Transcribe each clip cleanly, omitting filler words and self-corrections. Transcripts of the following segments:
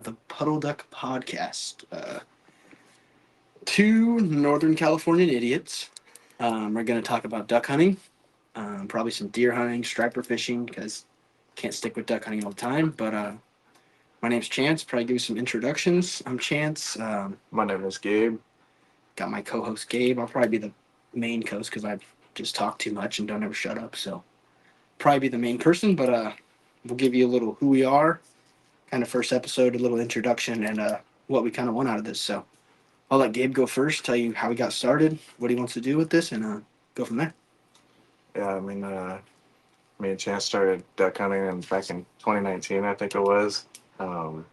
the Puddle Duck Podcast. Two Northern Californian idiots. We're going to talk about duck hunting, probably some deer hunting, striper fishing, because can't stick with duck hunting all the time. But my name's Chance. Probably give you some introductions. I'm Chance. My name is Gabe. Got my co-host Gabe. I'll probably be the main host because I just talk too much and don't ever shut up. So probably be the main person. But we'll give you a little who we are, kind of first episode, a little introduction, and what we kind of want out of this. So I'll let Gabe go first, tell you how he got started, what he wants to do with this, and go from there. Yeah, me and Chance started duck hunting back in 2019, I think it was. Um,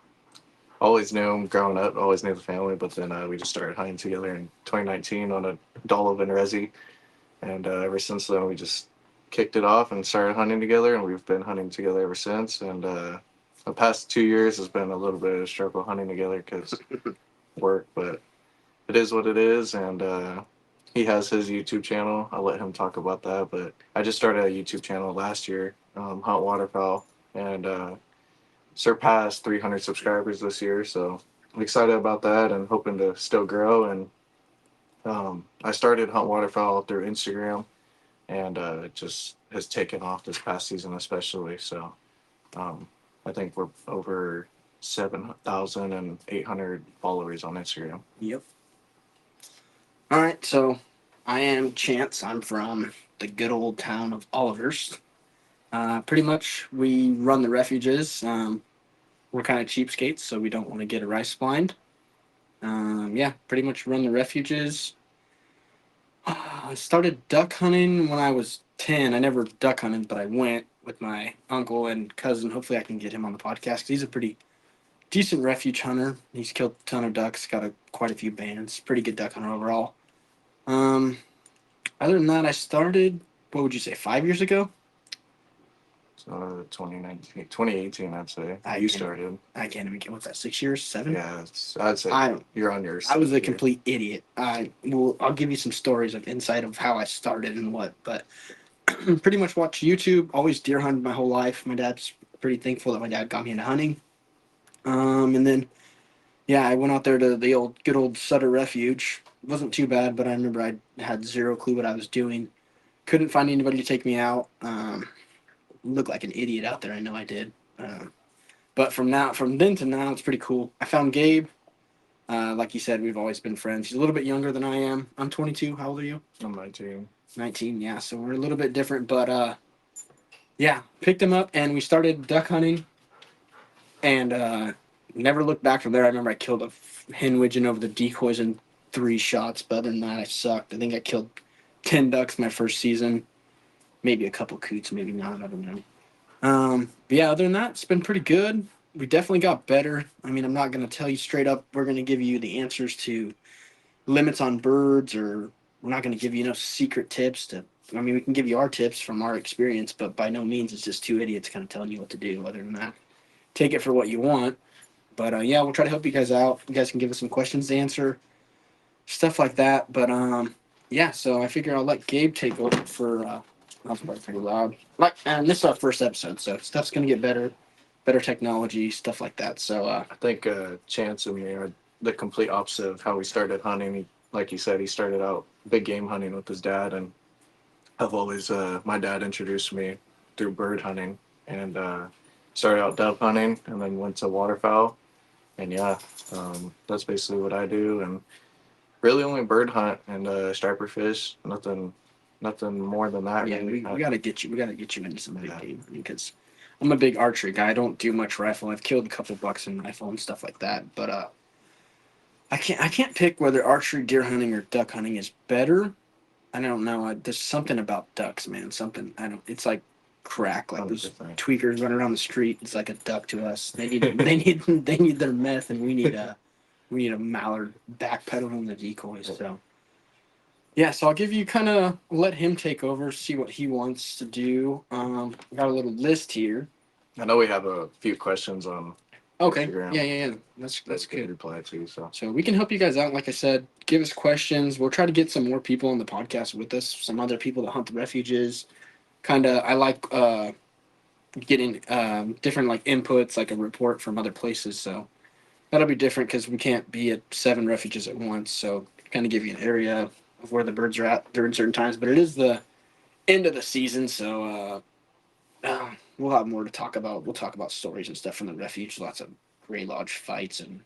Always knew him growing up, always knew the family, but then we just started hunting together in 2019 on a Dolive and Resi. And ever since then, we just kicked it off and started hunting together, and we've been hunting together ever since. And the past 2 years has been a little bit of a struggle hunting together because work, but it is what it is. And he has his YouTube channel. I'll let him talk about that. But I just started a YouTube channel last year, Hunt Waterfowl, and surpassed 300 subscribers this year. So I'm excited about that and hoping to still grow. And I started Hunt Waterfowl through Instagram, and it just has taken off this past season, especially. So um, I think we're over 7,800 followers on Instagram. Yep. All right, so I am Chance. I'm from the good old town of Olivehurst. Pretty much, we run the refuges. We're kind of cheapskates, so we don't want to get a rice blind. Yeah, pretty much run the refuges. I started duck hunting when I was 10. I never duck hunted, but I went with my uncle and cousin. Hopefully, I can get him on the podcast because he's a pretty decent refuge hunter. He's killed a ton of ducks, got quite a few bands. Pretty good duck hunter overall. Um, Other than that, I started, what would you say, 5 years ago? So 2019, 2018, I'd say. I You can't, started. I can't even get, what's that, 6 years, seven? Yeah, I'd say I you're on your I was second a year. complete idiot. I'll give you some stories of insight of how I started and what, but pretty much watched YouTube. Always deer hunted my whole life. My dad's pretty thankful that my dad got me into hunting. And then yeah, I went out there to the good old Sutter Refuge. It wasn't too bad, but I remember I had zero clue what I was doing. Couldn't find anybody to take me out. Looked like an idiot out there. I know I did. But from then to now, it's pretty cool. I found Gabe. Like you said, we've always been friends. He's a little bit younger than I am. I'm 22. How old are you? I'm 19. 19. Yeah, so we're a little bit different. But yeah, picked him up and we started duck hunting, and never looked back from there. I remember I killed a hen widgeon over the decoys in 3 shots. But other than that, I sucked. I think I killed 10 ducks my first season. Maybe a couple coots, maybe not. I don't know. But yeah, other than that, it's been pretty good. We definitely got better. I mean, I'm not going to tell you straight up, we're going to give you the answers to limits on birds, or we're not going to give you no secret tips to. I mean, we can give you our tips from our experience, but by no means it's just two idiots kind of telling you what to do. Other than that, take it for what you want. But yeah, we'll try to help you guys out. You guys can give us some questions to answer, stuff like that. But yeah, so I figure I'll let Gabe take over for. That's probably pretty loud. And this is our first episode, so stuff's gonna get better technology, stuff like that. So I think Chance and me are the complete opposite of how we started hunting. Like you said, he started out big game hunting with his dad, and I've always my dad introduced me through bird hunting, and started out dove hunting, and then went to waterfowl, and yeah, that's basically what I do, and really only bird hunt and striper fish. Nothing more than that. yeah, Really. we gotta get you. We gotta get you into some big game because I'm a big archery guy. I don't do much rifle. I've killed a couple bucks in rifle and stuff like that, but I can't pick whether archery, deer hunting, or duck hunting is better. I don't know. There's something about ducks, man. Something I don't. It's like crack. Like those 100%. tweakers running around the street. It's like a duck to us. They need their meth, and we need a mallard backpedaling the decoys. So yeah, so I'll give you kind of let him take over, see what he wants to do. I got a little list here. I know we have a few questions on Okay. Instagram Yeah. That's that we could good. reply to. So So we can help you guys out. Like I said, give us questions. We'll try to get some more people on the podcast with us. Some other people that hunt the refuges. Kind of, I like getting different like inputs, like a report from other places. So That'll be different because we can't be at 7 refuges at once. So kind of give you an area of where the birds are at during certain times. But it is the end of the season, so we'll have more to talk about. We'll talk about stories and stuff from the refuge. Lots of Gray Lodge fights and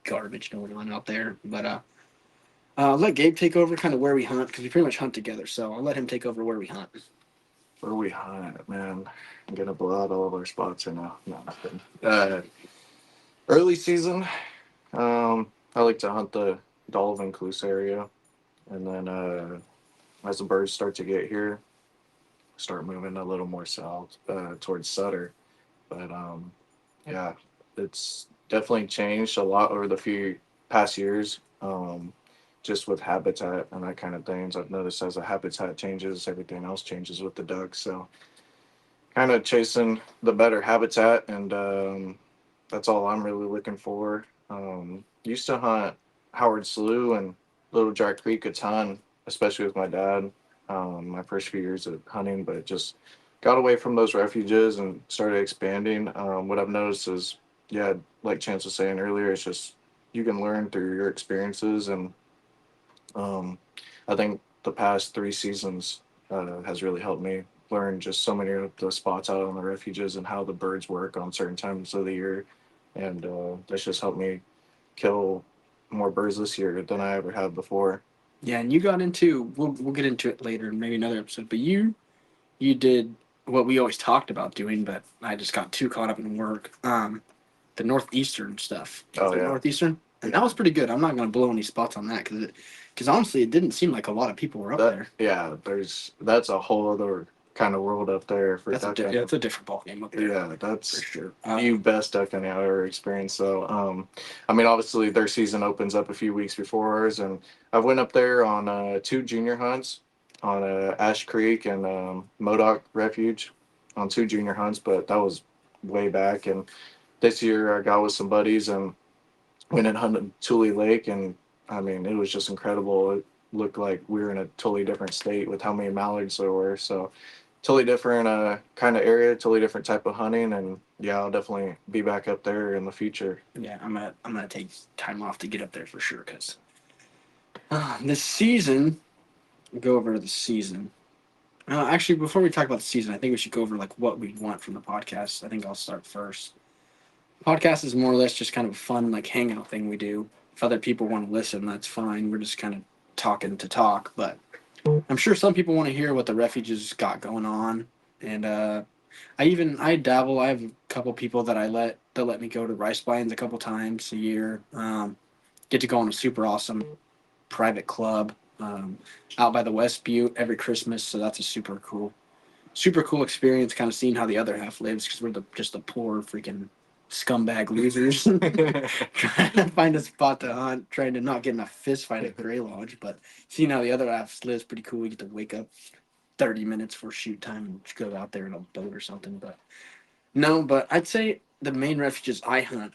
garbage going on out there. But let Gabe take over kind of where we hunt because we pretty much hunt together. So I'll let him take over where we hunt. Where we hunt, man. I'm gonna blow out all of our spots right now. No, nothing. Early season, I like to hunt the Dolphin Cluse area, and then as the birds start to get here, start moving a little more south towards Sutter. But yeah, it's definitely changed a lot over the few past years. Just with habitat and that kind of things, I've noticed as the habitat changes, everything else changes with the ducks. So kind of chasing the better habitat, and that's all I'm really looking for. Used to hunt Howard Slough and Little Dry Creek a ton, especially with my dad. My first few years of hunting, but just got away from those refuges and started expanding. What I've noticed is, yeah, like Chance was saying earlier, it's just you can learn through your experiences, and um, I think the past 3 seasons has really helped me learn just so many of the spots out on the refuges and how the birds work on certain times of the year, and that's just helped me kill more birds this year than I ever have before. Yeah, and you got into we'll get into it later in maybe another episode. But you did what we always talked about doing, but I just got too caught up in work. The northeastern stuff. Oh The yeah, northeastern, and that was pretty good. I'm not gonna blow any spots on that because honestly, it didn't seem like a lot of people were up that there. yeah. That's a whole other kind of world up there for That's duck yeah, hunting. it's a different ball game up there Yeah, for that's sure. the best duck hunting I've ever experienced. So, I mean, obviously their season opens up a few weeks before ours, and I went up there on 2 junior hunts on Ash Creek and Modoc Refuge on 2 junior hunts, but that was way back. And this year I got with some buddies and went and hunted Tule Lake, and I mean, it was just incredible. It looked like we were in a totally different state with how many mallards there were. So totally different kind of area, totally different type of hunting, and yeah, I'll definitely be back up there in the future. Yeah, I'm gonna take time off to get up there for sure because this season. Go over the season. Actually, before we talk about the season, I think we should go over like what we want from the podcast. I think I'll start first. Podcast is more or less just kind of a fun like hangout thing we do. If other people want to listen, that's fine. We're just kind of talking to talk, but I'm sure some people want to hear what the refuges got going on. And I dabble. I have a couple people that let me go to rice plains a couple times a year. Get to go on a super awesome private club out by the West Butte every Christmas. So that's a super cool experience. Kind of seeing how the other half lives because we're just the poor freaking scumbag losers trying to find a spot to hunt, trying to not get in a fist fight at Gray Lodge. But seeing how the other half lives pretty cool. We get to wake up 30 minutes for shoot time and just go out there in a boat or something. But no, but I'd say the main refuges I hunt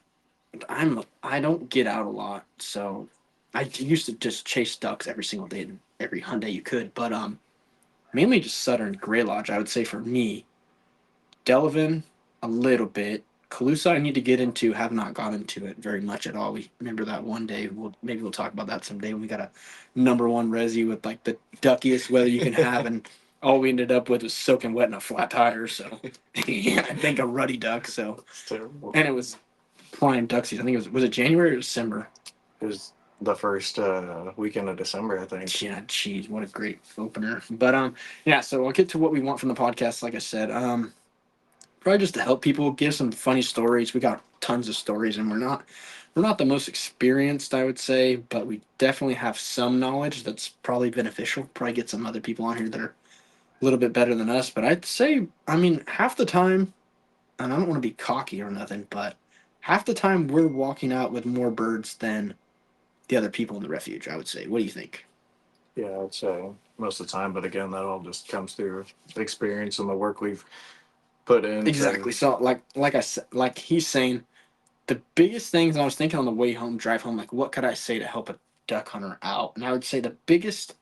I don't get out a lot, so I used to just chase ducks every single day and every hunt day you could. But mainly just Sutter and Gray Lodge. I would say for me, Delavan a little bit. Calusa I need to get into. Have not got into it very much at all. We remember that one day. We'll talk about that someday when we got a #1 resi with like the duckiest weather you can have, and all we ended up with was soaking wet in a flat tire. So yeah, I think a ruddy duck. So It's terrible. and it was prime duck season. I think it was it January or December? It was the first weekend of December, I think. Yeah, geez, what a great opener. But yeah. So I'll get to what we want from the podcast. Like I said, probably just to help people, give some funny stories. We got tons of stories, and we're not the most experienced, I would say, but we definitely have some knowledge that's probably beneficial. Probably get some other people on here that are a little bit better than us. But I'd say, I mean, half the time, and I don't want to be cocky or nothing, but half the time we're walking out with more birds than the other people in the refuge, I would say. What do you think? Yeah, I'd say most of the time, but again, that all just comes through the experience and the work we've put into. Exactly. So like I said, like he's saying, the biggest things I was thinking on the way home, drive home, like what could I say to help a duck hunter out? And I would say the biggest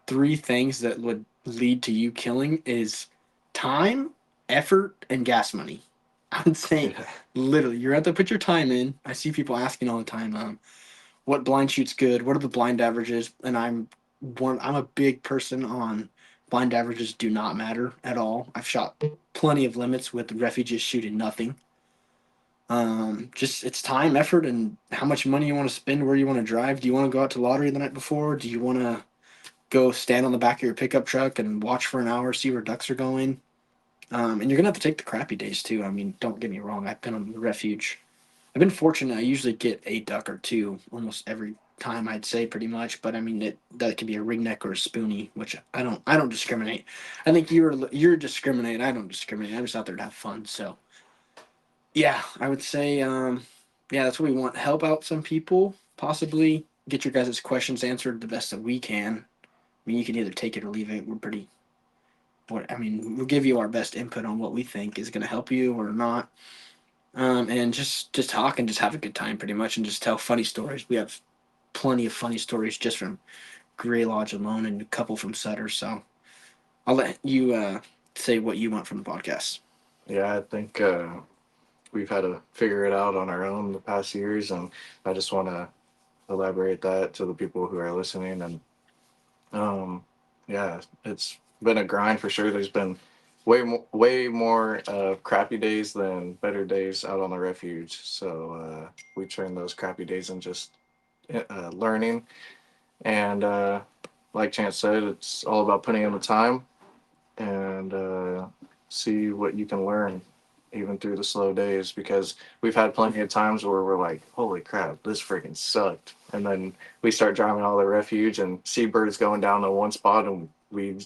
three things that would lead to you killing is time, effort, and gas money. I would say, Yeah. literally, you have to put your time in. I see people asking all the time, what blind shoot's good? What are the blind averages? And I'm a big person on blind averages do not matter at all. I've shot plenty of limits with refuges shooting nothing. Just it's time, effort, and how much money you want to spend, where you want to drive. Do you want to go out to lottery the night before? Do you want to go stand on the back of your pickup truck and watch for an hour, see where ducks are going? And you're gonna have to take the crappy days too. I mean, don't get me wrong. I've been on the refuge. I've been fortunate. I usually get a duck or two almost every time. I'd say pretty much, but I mean that could be a ringneck or a spoonie, which I don't discriminate. I think you're discriminating. I don't discriminate. I'm just out there to have fun. So yeah, I would say yeah, that's what we want. Help out some people, possibly get your guys' questions answered the best that we can. I mean, you can either take it or leave it. We're pretty. What I mean, we'll give you our best input on what we think is going to help you or not, and just talk and just have a good time, pretty much, and just tell funny stories. We have plenty of funny stories just from Gray Lodge alone, and a couple from Sutter. So I'll let you say what you want from the podcast. Yeah, I think we've had to figure it out on our own the past years, and I just want to elaborate that to the people who are listening. And um, yeah, it's been a grind for sure. There's been way more crappy days than better days out on the refuge. So we turn those crappy days in just learning. And like Chance said, it's all about putting in the time and see what you can learn even through the slow days, because we've had plenty of times where we're like, holy crap, this freaking sucked. And then we start driving all the refuge and see birds going down to one spot, and we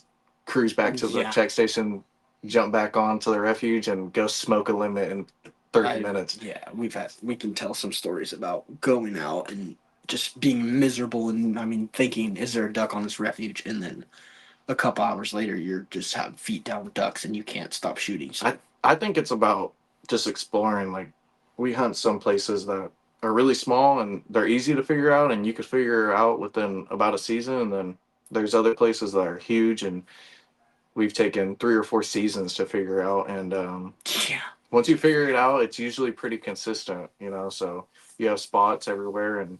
cruise back to the Yeah, check station, jump back onto the refuge, and go smoke a limit in 30 minutes. yeah, we can tell some stories about going out and just being miserable, and I mean thinking, is there a duck on this refuge? And then a couple hours later, you're just having feet down ducks, and you can't stop shooting. So I think it's about just exploring. Like, we hunt some places that are really small and they're easy to figure out, and you could figure out within about a season. And then there's other places that are huge, and we've taken 3 or 4 seasons to figure out. And yeah, once you figure it out, it's usually pretty consistent, you know. So you have spots everywhere, and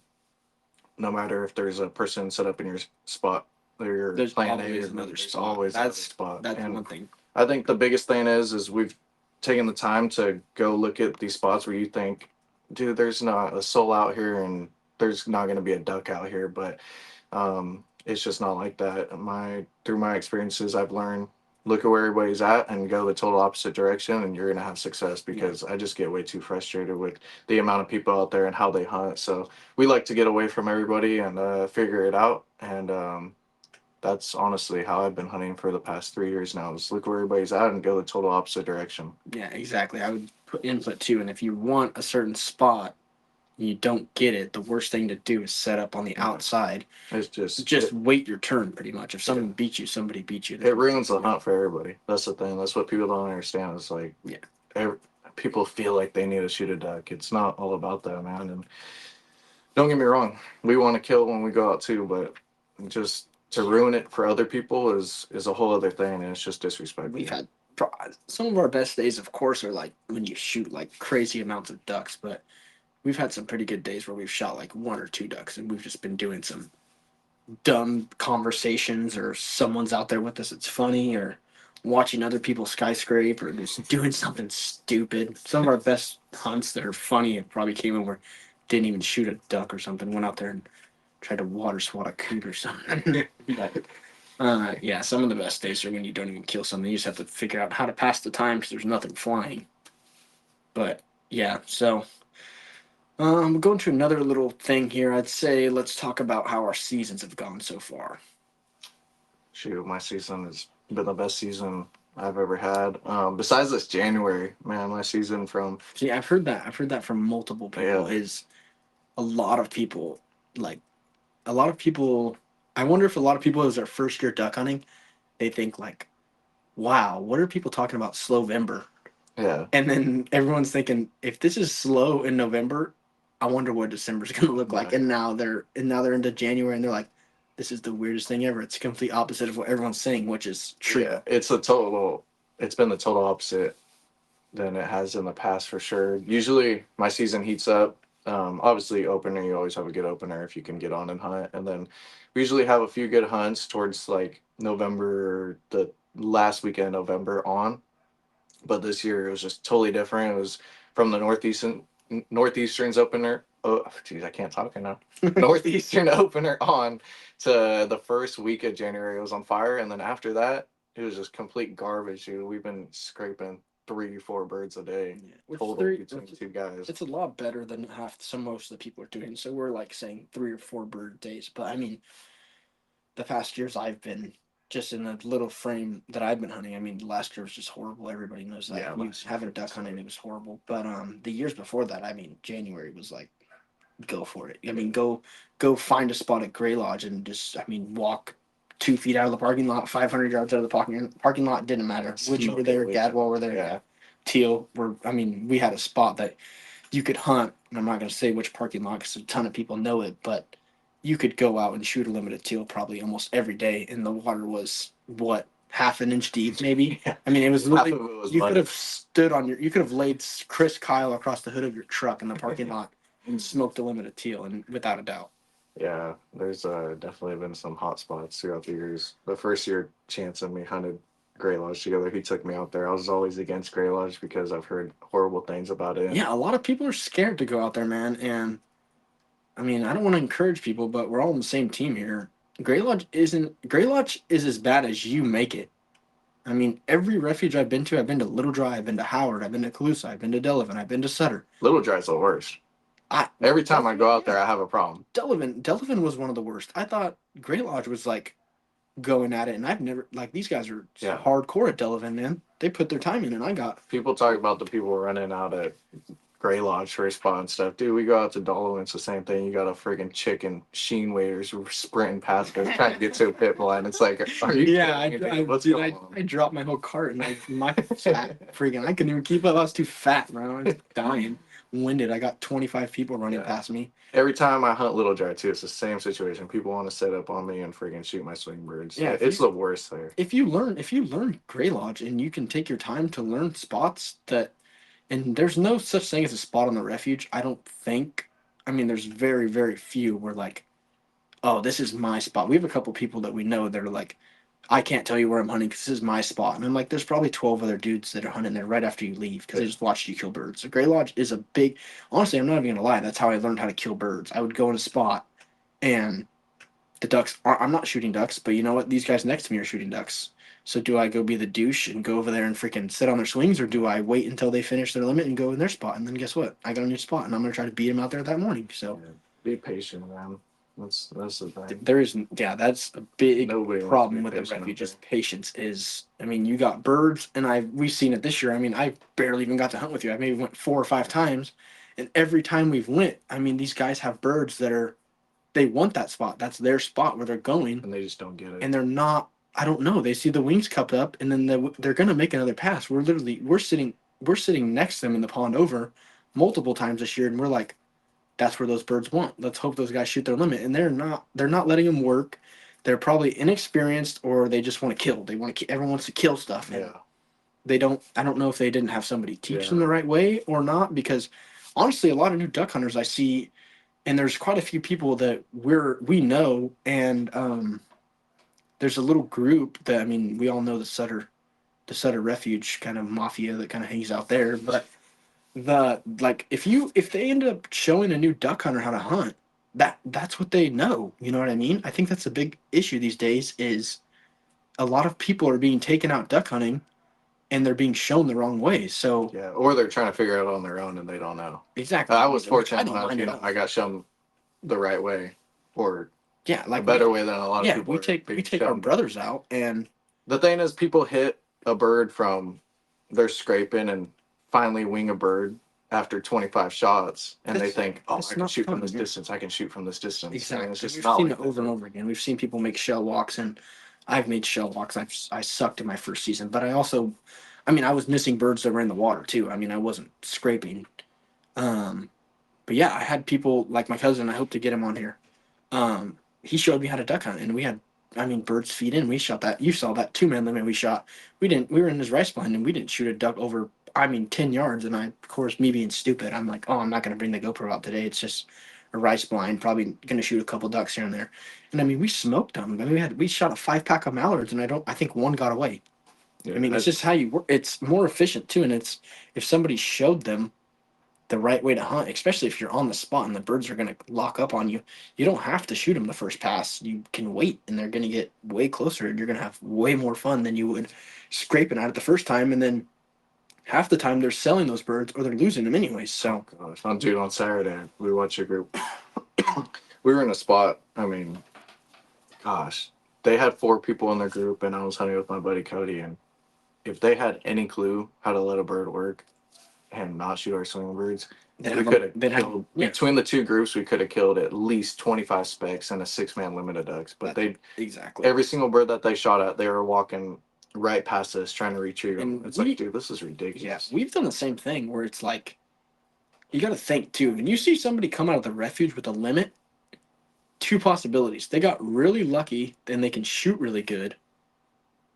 no matter if there's a person set up in your spot or your there's plan A, always or another there's spot. always another That's spot. that's And one thing. I think the biggest thing is we've taken the time to go look at these spots where you think, dude, there's not a soul out here, and there's not going to be a duck out here. But it's just not like that. Through my experiences, I've learned, look at where everybody's at and go the total opposite direction, and you're going to have success, Yeah, because I just get way too frustrated with the amount of people out there and how they hunt. So we like to get away from everybody and figure it out. And that's honestly how I've been hunting for the past 3 years now. Is look where everybody's at and go the total opposite direction. yeah, exactly. I would put input too, and if you want a certain spot and you don't get it, the worst thing to do is set up on the Yeah. outside. It's just Just wait your turn, pretty much. If someone yeah, beats you, somebody beats you. There's it ruins the hunt for everybody. That's the thing. That's what people don't understand. It's like, yeah, every, people feel like they need to shoot a duck. It's not all about that, man. And don't get me wrong, we want to kill when we go out too, but just to ruin it for other people is a whole other thing, and it's just we've disrespectful. had some of our best days, of course, are like when you shoot like crazy amounts of ducks, but we've had some pretty good days where we've shot like one or two ducks, and we've just been doing some dumb conversations, or someone's out there with us. It's funny, or watching other people skyscrape, or just doing something stupid. Some of our best hunts that are funny probably came in where didn't even shoot a duck or something. Went out there and tried to water swat a coot or something. But yeah, some of the best days are when you don't even kill something. You just have to figure out how to pass the time because there's nothing flying. But yeah, so we'll go into another little thing here. I'd say let's talk about how our seasons have gone so far. Shoot, my season has been the best season I've ever had. Besides this January, man, my season from See, I've heard that. I've heard that from multiple people. yeah, Is a lot of people like a lot of people. I wonder if a lot of people, as their first year duck hunting, they think like, "Wow, what are people talking about Slowember?" yeah, And then everyone's thinking, if this is slow in November, I wonder what December's going to look like. yeah, And now they're into January, and they're like, this is the weirdest thing ever. It's the complete opposite of what everyone's saying, which is true. yeah. It's been the total opposite than it has in the past for sure. Usually my season heats up. Obviously, opener, you always have a good opener if you can get on and hunt. And then we usually have a few good hunts towards like November, the last weekend of November on. But this year it was just totally different. It was from the Northeastern's opener. Oh, geez, I can't talk enough. Northeastern opener on to the first week of January. It was on fire, and then after that, it was just complete garbage. Dude. We've been scraping 3 4 birds a day Yeah. With total three, between two guys. it's a lot better than half some most of the people are doing. So we're like saying 3 or 4 bird days, but I mean, the past years I've been just in a little frame that I've been hunting. I mean, last year was just horrible. Everybody knows that. Yeah, You last year haven't duck hunting, it was horrible. But the years before that, I mean, January was like go for it. I mean, go find a spot at Gray Lodge and just walk 2 feet out of the parking lot, 500 yards out of the parking lot. Didn't matter. Wood were there, Gadwall were there, Yeah. Teal were. I mean, we had a spot that you could hunt, and I'm not going to say which parking lot because a ton of people know it, but you could go out and shoot a limited teal probably almost every day, and the water was what, half an inch deep, maybe. Yeah. I mean, it was Half literally of it was you muddy. could have stood on you could have laid Chris Kyle across the hood of your truck in the parking lot and smoked a limited teal, and without a doubt. Yeah, there's definitely been some hot spots throughout the years. The first year Chance and me hunted Gray Lodge together, he took me out there. I was always against Gray Lodge because I've heard horrible things about it. Yeah, a lot of people are scared to go out there, man, and I mean, I don't want to encourage people, but we're all on the same team here. Gray Lodge is as bad as you make it. I mean, every refuge I've been to Little Dry, I've been to Howard, I've been to Calusa, I've been to Delavan, I've been to Sutter. Little Dry's the worst. Every time I go out there, I have a problem. Delavan was one of the worst. I thought Gray Lodge was like going at it, and I've never like these guys are hardcore at Delavan, man. They put their time in, and I got people talk about the people running out at Gray Lodge for a spot and stuff. Dude, we go out to Dolo and it's the same thing. You got a friggin' chicken sheen waders sprinting past us trying to get to a pit line. It's like, are you kidding me? I dropped my whole cart and my fat friggin' I couldn't even keep up. I was too fat, bro. I was dying, winded. I got 25 people running past me. Every time I hunt Little Dry too, it's the same situation. People want to set up on me and friggin' shoot my swing birds. Yeah, it's the worst there. If you learn Gray Lodge and you can take your time to learn spots that. And there's no such thing as a spot on the refuge, I don't think. I mean, there's very, very few where like, oh, this is my spot. We have a couple people that we know that are like, I can't tell you where I'm hunting because this is my spot. And I'm like, there's probably 12 other dudes that are hunting there right after you leave because they just watched you kill birds. So Gray Lodge is a big, honestly, I'm not even going to lie. That's how I learned how to kill birds. I would go in a spot and the ducks, I'm not shooting ducks, but you know what? These guys next to me are shooting ducks. So do I go be the douche and go over there and freaking sit on their swings, or do I wait until they finish their limit and go in their spot? And then guess what? I got a new spot, and I'm gonna try to beat them out there that morning. So be patient, man. That's the thing. There is, that's a big problem with the refuge. Just patience is. I mean, you got birds, and we've seen it this year. I mean, I barely even got to hunt with you. I maybe went 4 or 5 times, and every time we've went, I mean, these guys have birds that they want that spot. That's their spot where they're going, and they just don't get it. And they're not. I don't know. They see the wings cupped up, and then they're gonna make another pass. We're sitting next to them in the pond over multiple times this year, and we're like, that's where those birds want. Let's hope those guys shoot their limit, and they're not letting them work. They're probably inexperienced, or they just want to kill. They want to. Everyone wants to kill stuff. Yeah. They don't. I don't know if they didn't have somebody teach them the right way or not. Because honestly, a lot of new duck hunters I see, and there's quite a few people that we know, and there's a little group that, I mean, we all know the Sutter Refuge kind of mafia that kind of hangs out there. But if they end up showing a new duck hunter how to hunt, that's what they know. You know what I mean? I think that's a big issue these days. Is a lot of people are being taken out duck hunting, and they're being shown the wrong way. So or they're trying to figure it out on their own and they don't know. Exactly. I was fortunate enough. I got shown the right way, or like a better way than a lot of people. We take our brothers out, and the thing is, people hit a bird from they're scraping and finally wing a bird after 25 shots, and they think, oh, I can shoot from this distance. I can shoot from this distance. Exactly. We've seen it over and over again. We've seen people make shell walks, and I've made shell walks. I sucked in my first season, but I was missing birds that were in the water too. I mean, I wasn't scraping. But yeah, I had people like my cousin. I hope to get him on here. He showed me how to duck hunt, and we had, birds feed in. We shot that. You saw that 2-man limit we shot. We were in his rice blind, and we didn't shoot a duck over 10 yards, and of course, me being stupid, I'm like, oh, I'm not going to bring the GoPro out today. It's just a rice blind, probably going to shoot a couple ducks here and there. And I mean, we smoked them. I mean, we shot a 5-pack of mallards, and I think one got away. Yeah, I mean, it's just how you work. It's more efficient too, and it's if somebody showed them the right way to hunt, especially if you're on the spot and the birds are going to lock up on you, you don't have to shoot them the first pass. You can wait, and they're going to get way closer, and you're going to have way more fun than you would scraping at it the first time, and then half the time they're selling those birds or they're losing them anyways. So, dude, on Saturday we watched a group. We were in a spot. I mean, gosh, they had 4 people in their group, and I was hunting with my buddy Cody. And if they had any clue how to let a bird work and not shoot our swinging birds, we could have killed between the 2 groups. We could have killed at least 25 specks and a 6-man limit of ducks. But exactly every single bird that they shot at, they were walking right past us trying to retrieve them. And it's like, dude, this is ridiculous. Yeah, we've done the same thing where it's like you got to think too. When you see somebody come out of the refuge with a limit, 2 possibilities: they got really lucky and they can shoot really good,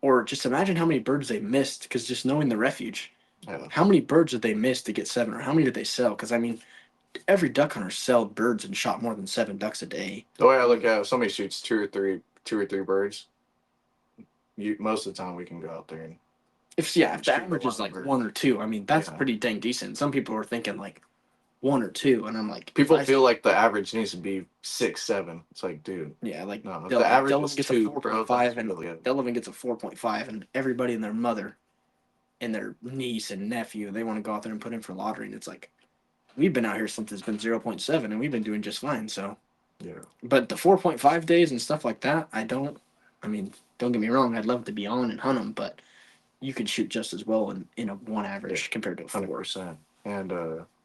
or just imagine how many birds they missed because just knowing the refuge. Yeah. How many birds did they miss to get 7, or how many did they sell? Because I mean, every duck hunter sold birds and shot more than 7 ducks a day. The way I look at it, if somebody shoots two or three birds, most of the time we can go out there and if the average is like 1 or 2, I mean that's pretty dang decent. Some people are thinking like 1 or 2, and I'm like, people feel like the average needs to be 6, 7. It's like, dude, yeah, like no, the average Delavan is gets 2, a 4.5, bro, and really Delavan gets a 4.5, and everybody and their mother and their niece and nephew, they want to go out there and put in for lottery, and it's like, we've been out here since it's been 0.7, and we've been doing just fine. So, yeah. But the 4.5 days and stuff like that, don't get me wrong, I'd love to be on and hunt them, but you could shoot just as well in a 1 average compared to a 4. 100%. And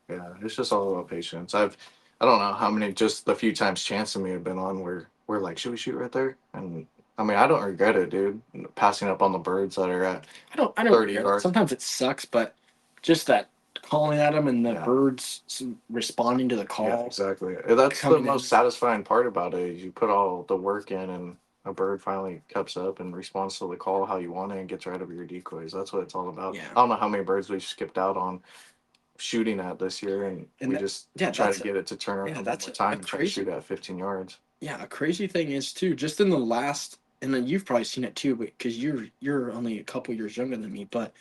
yeah, it's just all about patience. I don't know how many, just the few times Chance and me have been on where we're like, should we shoot right there? And I mean, I don't regret it, dude. Passing up on the birds that are at I don't 30 yards. Sometimes it sucks, but just that calling at them and the birds responding to the call. Yeah, exactly. That's the most satisfying part about it. Is you put all the work in, and a bird finally cups up and responds to the call how you want it and gets right over your decoys. That's what it's all about. Yeah. I don't know how many birds we've skipped out on shooting at this year, and we just try to get it to turn up that's time and try to shoot at 15 yards. Yeah, a crazy thing is too, just in the last, and then you've probably seen it too, because you're only a couple years younger than me, but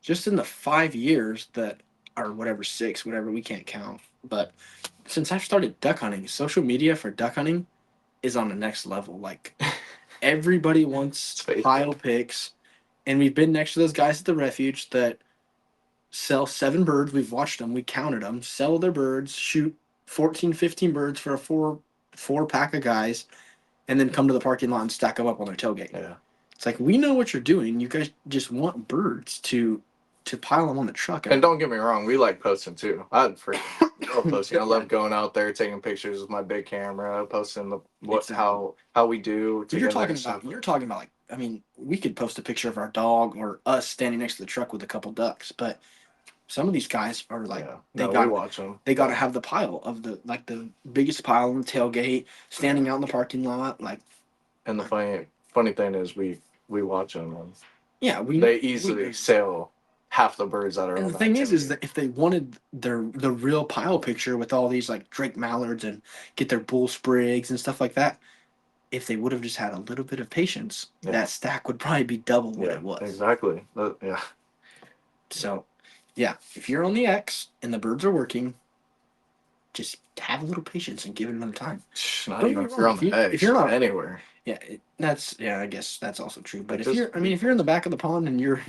just in the 5 years that, or whatever, 6, whatever, we can't count, but since I've started duck hunting, social media for duck hunting is on the next level. Like everybody wants pile pics, and we've been next to those guys at the refuge that sell 7 birds. We've watched them, we counted them, sell their birds, shoot 14, 15 birds for a 4 pack of guys, and then come to the parking lot and stack them up on their tailgate. Yeah. It's like, we know what you're doing. You guys just want birds to pile them on the truck. And don't get me wrong, we like posting too. I freaking love posting. I love going out there, taking pictures with my big camera, posting how we do. You're talking about like, I mean, we could post a picture of our dog or us standing next to the truck with a couple ducks, but some of these guys are like, we watch them. They got to have the pile of the biggest pile on the tailgate, standing out in the parking lot, like. And the funny thing is, we watch them. And they easily sell half the birds that are. And the thing is that if they wanted the real pile picture with all these like Drake mallards and get their bull sprigs and stuff like that, if they would have just had a little bit of patience, that stack would probably be double what it was. Exactly. Yeah. So, yeah, if you're on the X and the birds are working, just have a little patience and give it another time. Not even if you're on the X. If you're not anywhere. Yeah, I guess that's also true. But if you're in the back of the pond and you're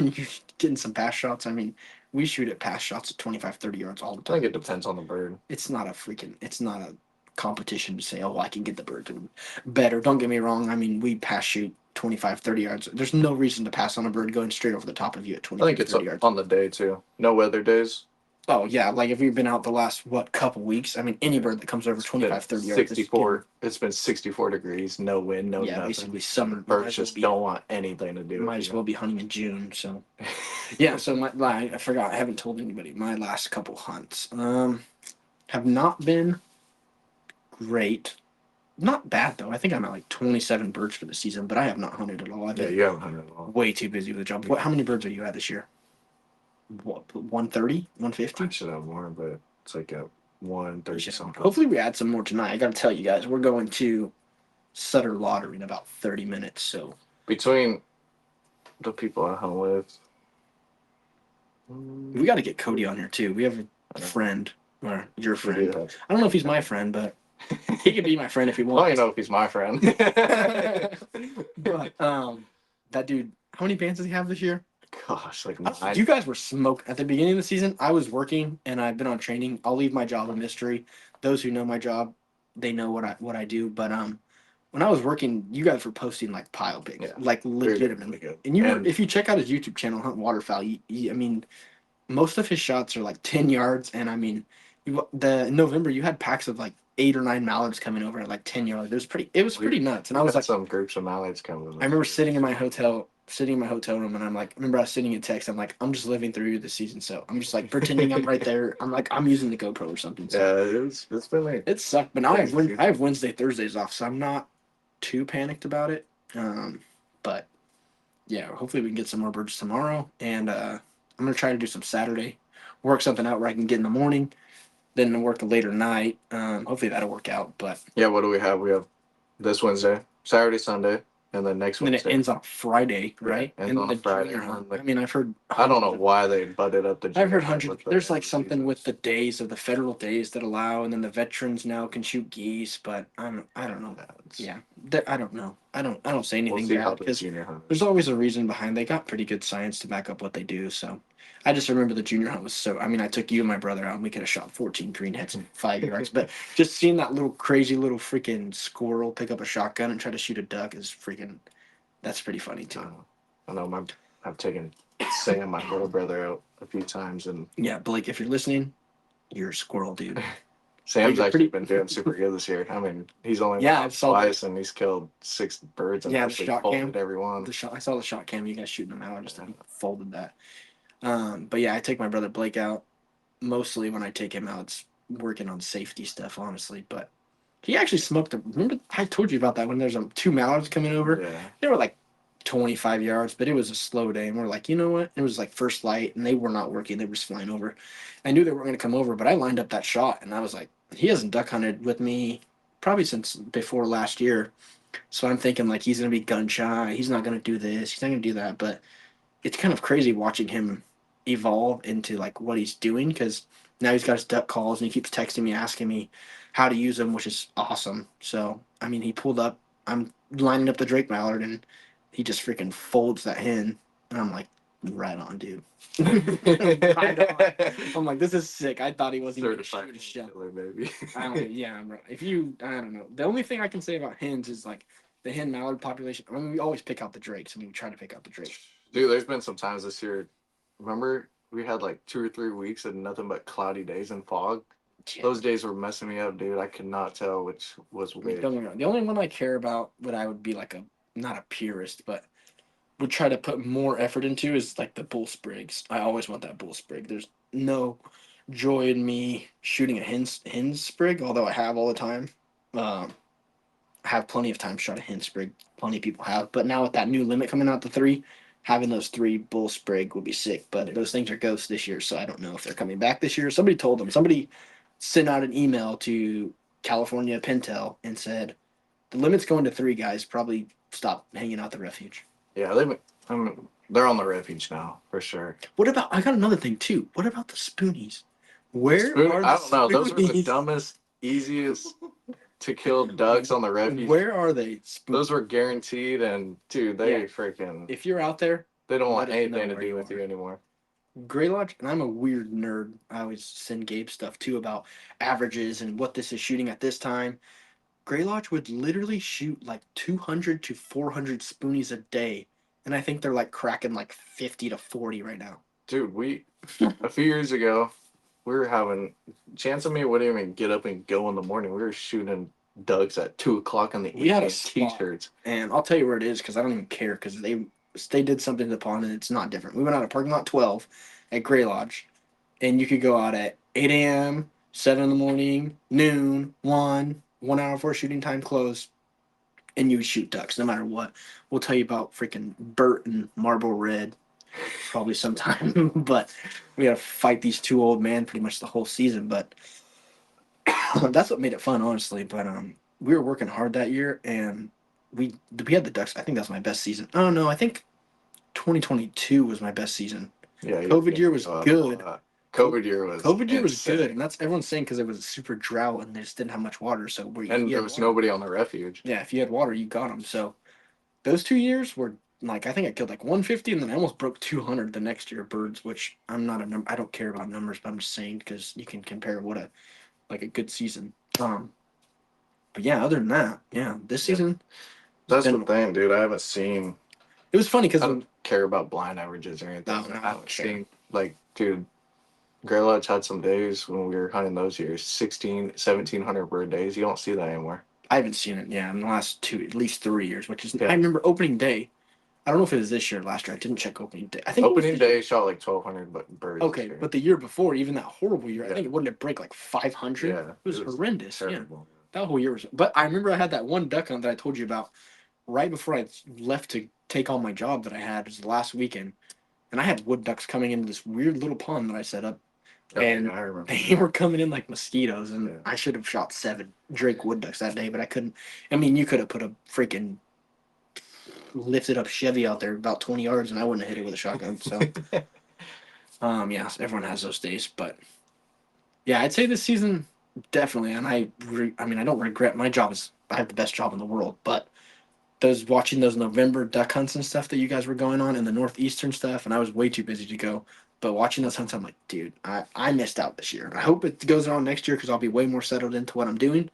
getting some pass shots, I mean, we shoot at pass shots at 25, 30 yards all the time. I think it depends on the bird. It's not a competition to say, oh, I can get the bird to better. Don't get me wrong. I mean, we pass shoot 25, 30 yards. There's no reason to pass on a bird going straight over the top of you at 25, 30 yards. I think it's on the day too. No weather days. Oh, yeah. Like if you've been out the last, couple weeks, I mean, any bird that comes over 25, 30 yards. 64. It's been 64 degrees, no wind, no nothing. Basically summer. Birds just don't want anything to do. Might as well be hunting in June. So, yeah. So I forgot. I haven't told anybody. My last couple hunts have not been great. Not bad though. I think I'm at like 27 birds for the season, but I have not hunted at all. You haven't hunted at all. Way too busy with the job. How many birds are you at this year? what 130, I 150. should have more, but it's like at 130 something. Hopefully we add some more tonight. I got to tell you guys, we're going to Sutter Lottery in about 30 minutes. So Between the people I hung with, we got to get Cody on here too. We have a friend, or your we do friend. have. I don't know if he's my friend, but he could be my friend if he I don't wants. even know if he's my friend. But that dude, how many bands does he have this year? Gosh, like You 9. guys were smoked at the beginning of the season. I was working and I've been on training. I'll leave my job a mystery. Those who know my job, they know what I do. But when I was working, you guys were posting like pile pics, Yeah, like legitimately. good. And you were, And if you check out his YouTube channel, Hunt Waterfowl, I mean, most of his shots are like 10 yards. And I mean, in November you had packs of like 8 or 9 mallards coming over at like 10 yards. It was pretty nuts. And I was like, some groups of mallards coming. I remember sitting in my hotel room, and I'm like, I remember I was sitting in text. I'm like, I'm just living through the season, so I'm just like pretending I'm right there. I'm like, I'm using the GoPro or something. So Yeah, it's been like it sucked, but now I have Wednesday, Thursdays off, so I'm not too panicked about it. But yeah, hopefully we can get some more birds tomorrow, and I'm gonna try to do some Saturday, work something out where I can get in the morning, then work a later night. Hopefully that'll work out, but yeah. What do we have? We have this Wednesday, Saturday, Sunday, and then next then it Wednesday. ends on Friday, right? Ends And on the a Friday. junior hunt. Like, I mean, I've heard. I don't know why they butted up the. I've heard junior hundreds. with the There's end like of the something season. with the days of the federal days that allow, and then the veterans now can shoot geese. But I don't know. Yeah, I don't know. I don't say We'll anything see how bad the because junior hunt. there's always a reason behind. They got pretty good science to back up what they do. So I just remember the junior hunt was so. I mean, I took you and my brother out, and we could have shot 14 greenheads in 5 yards. But just seeing that little crazy little freaking squirrel pick up a shotgun and try to shoot a duck is freaking. That's pretty funny too. I know I've taken Sam, my little brother, out a few times, and Yeah, Blake, if you're listening, you're a squirrel, dude. Sam's you're actually pretty- been doing super good this year. I mean, he's only Yeah, went I out saw that. twice, and he's killed 6 birds and Yeah, the actually shot folded cam. every one. The shot. I saw the shot cam. You guys shooting them out. I just folded that. But yeah, I take my brother Blake out. Mostly when I take him out, it's working on safety stuff, honestly. But he actually smoked. Remember, I told you about that when there's 2 mallards coming over. Yeah. They were like 25 yards, but it was a slow day, and we're like, you know what? It was like first light, and they were not working. They were just flying over. I knew they weren't going to come over, but I lined up that shot, and I was like, he hasn't duck hunted with me probably since before last year. So I'm thinking like he's going to be gun shy. He's not going to do this. He's not going to do that. But it's kind of crazy watching him evolve into like what he's doing because now he's got his duck calls and he keeps texting me asking me how to use them, which is awesome. So I mean, he pulled up. I'm lining up the Drake Mallard and he just freaking folds that hen, and I'm like, right on, dude. Right on. I'm like, this is sick. I thought he wasn't even Certified shoot a shell. killer, baby. I don't. Yeah, bro. I don't know. The only thing I can say about hens is like the hen mallard population. I mean, we always pick out the drakes. I mean, we try to pick out the drakes. Dude, there's been some times this year. Remember, we had like 2 or 3 weeks of nothing but cloudy days and fog. Yeah. Those days were messing me up, dude. I could not tell which was I mean, which. don't get me wrong. The only one I care about, what I would be like a not a purist, but would try to put more effort into is like the bull sprigs. I always want that bull sprig. There's no joy in me shooting a hen sprig, although I have all the time. Um, I have plenty of time shot a hen sprig. Plenty of people have, but now with that new limit coming out, the 3, having those 3 bull sprig would be sick. But those things are ghosts this year, so I don't know if they're coming back this year. Somebody told them. Somebody sent out an email to California Pentel and said the limit's going to 3 guys. Probably stop hanging out the refuge. Yeah, they're on the refuge now for sure. What about? I got another thing too. What about the spoonies? Where are the I don't know. Those were the spoonies? dumbest, easiest to kill ducks on the refuge. Where are they? Those were guaranteed, and dude, they Yeah. freaking. If you're out there, They don't want let us know anything to where do you with are. you anymore. Gray Lodge, and I'm a weird nerd. I always send Gabe stuff too about averages and what this is shooting at this time. Gray Lodge would literally shoot like 200 to 400 spoonies a day, and I think they're like cracking like 50 to 40 right now. Dude, a few years ago, we were having chance of me wouldn't even get up and go in the morning. We were shooting ducks at 2 o'clock in the We had evening. a spot. T-shirts. And I'll tell you where it is because I don't even care because they did something to the pond and it's not different. We went out of parking lot 12 at Gray Lodge, and you could go out at 8 a.m., 7 in the morning, noon, 1 hour before shooting time close, and you would shoot ducks no matter what. We'll tell you about freaking Burt and Marble Red. probably sometime. But we got to fight these two old men pretty much the whole season. But that's what made it fun, honestly. But we were working hard that year, and we had the Ducks. I think that's my best season. Oh no, I think 2022 was my best season. Yeah, COVID year was good. COVID year was COVID year was insane. good, and that's everyone's saying because it was a super drought and they just didn't have much water. So And there was nobody on the refuge. Yeah, if you had water, you got them. So those 2 years were like I think I killed like 150, and then I almost broke 200 the next year birds. Which I'm not a I don't care about numbers, but I'm just saying because you can compare what a good season. But yeah, other than that, yeah, this season. That's the thing, dude. I haven't seen. It was funny because I don't care about blind averages or anything. No, I haven't seen like, dude. Grey Lodge had some days when we were hunting those years, 1,700 bird days. You don't see that anymore. I haven't seen it, yeah, in the last at least 3 years, which is, I remember opening day. I don't know if it was this year or last year. I didn't check opening day. I think opening day shot like 1,200 birds. Okay, but the year before, even that horrible year, I think it wouldn't break like 500. Yeah, it was horrendous. Terrible. Yeah, that whole year was. But I remember I had that one duck hunt that I told you about right before I left to take on my job that I had. It was the last weekend, and I had wood ducks coming into this weird little pond that I set up. And they were coming in like mosquitoes, and I should have shot 7 Drake wood ducks that day, but I couldn't. I mean, you could have put a freaking lifted up Chevy out there about 20 yards, and I wouldn't have hit it with a shotgun. So, yeah, everyone has those days, but yeah, I'd say this season definitely. And I mean, I don't regret my job. I have the best job in the world, but watching those November duck hunts and stuff that you guys were going on and the northeastern stuff, and I was way too busy to go. But watching those hunts, I'm like, dude, I missed out this year. I hope it goes on next year because I'll be way more settled into what I'm doing,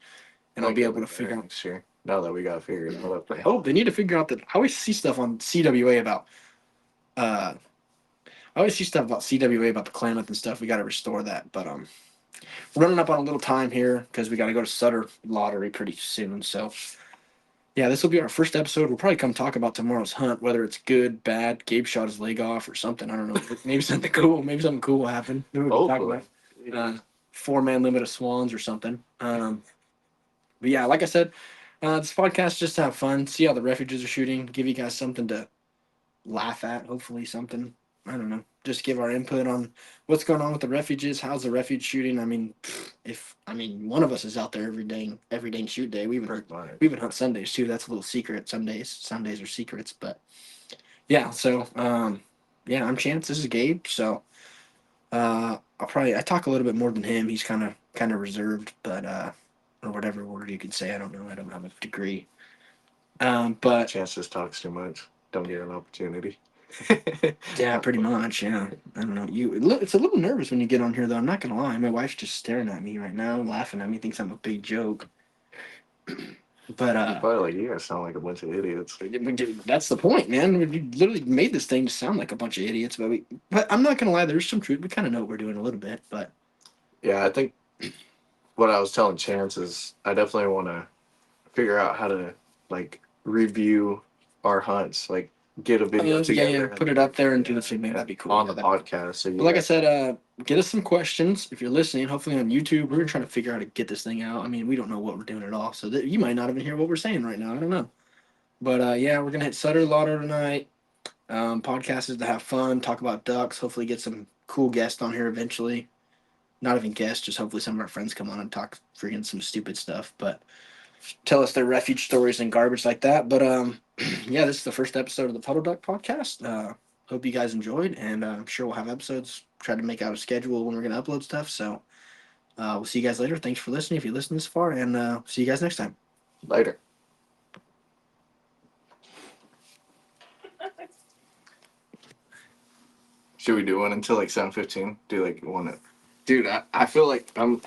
and I'll be able to figure out. Sure. Now that we got figured out. I hope they need to figure out that. I always see stuff on CWA about. I always see stuff about CWA about the Klamath and stuff. We got to restore that, but running up on a little time here because we got to go to Sutter Lottery pretty soon. So. Yeah, this will be our first episode. We'll probably come talk about tomorrow's hunt, whether it's good, bad. Gabe shot his leg off or something. I don't know. Maybe something cool. Maybe something cool will happen. Maybe we can talk about 4-man limit of swans or something. But yeah, like I said, this podcast just to have fun, see how the refuges are shooting, give you guys something to laugh at. Hopefully, something. I don't know. Just give our input on what's going on with the refuges. How's the refuge shooting? I mean, one of us is out there every day shoot day. We even hunt Sundays too. That's a little secret. Sundays are secrets, but yeah. So yeah, I'm Chance. This is Gabe. So I talk a little bit more than him. He's kind of reserved, but or whatever word you could say. I don't know. I don't have a degree. But Chance just talks too much. Don't get an opportunity. Yeah, pretty much. Yeah, I don't know. It's a little nervous when you get on here, though. I'm not gonna lie. My wife's just staring at me right now, laughing at me, thinks I'm a big joke. But probably like you guys sound like a bunch of idiots. That's the point, man. We literally made this thing to sound like a bunch of idiots, but I'm not gonna lie. There's some truth. We kind of know what we're doing a little bit, but yeah, I think what I was telling Chance is I definitely want to figure out how to like review our hunts, like. Get a video together. Yeah, put it up there and do the thing. That'd be cool. On the podcast. So like I said, get us some questions if you're listening. Hopefully on YouTube. We're trying to figure out how to get this thing out. I mean, we don't know what we're doing at all, so you might not even hear what we're saying right now. I don't know. But yeah, we're gonna hit Sutter Lotto tonight. Podcast is to have fun, talk about ducks. Hopefully, get some cool guests on here eventually. Not even guests, just hopefully some of our friends come on and talk freaking some stupid stuff. But tell us their refuge stories and garbage like that. But yeah, this is the first episode of the Puddle Duck podcast. Hope you guys enjoyed, and I'm sure we'll have episodes. Try to make out a schedule when we're going to upload stuff. So we'll see you guys later. Thanks for listening if you listen this far, and see you guys next time. Later. Should we do one until like 7:15? Do like one? Dude, I feel like I'm